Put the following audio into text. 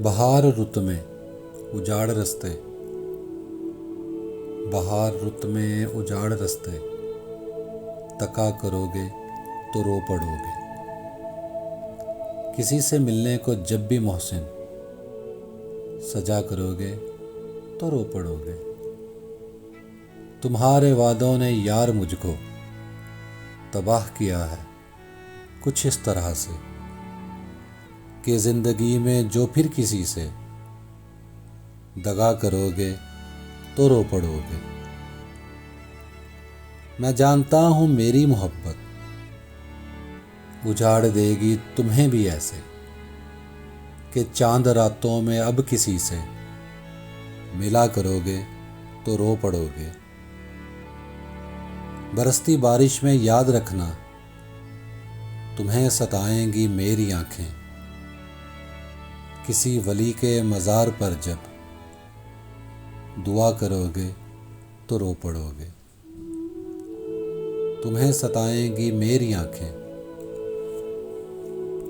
بہار رت میں اجاڑ رستے، بہار رت میں اجاڑ رستے، تکا کرو گے تو رو پڑو گے۔ کسی سے ملنے کو جب بھی محسن سجا کرو گے تو رو پڑو گے۔ تمہارے وعدوں نے یار مجھ کو تباہ کیا ہے کچھ اس طرح سے کہ زندگی میں جو پھر کسی سے دغا کرو گے تو رو پڑو گے۔ میں جانتا ہوں میری محبت اجاڑ دے گی تمہیں بھی ایسے کہ چاند راتوں میں اب کسی سے ملا کرو گے تو رو پڑو گے۔ برستی بارش میں یاد رکھنا تمہیں ستائیں گی میری آنکھیں، کسی ولی کے مزار پر جب دعا کرو گے تو رو پڑو گے۔ تمہیں ستائیں گی میری آنکھیں،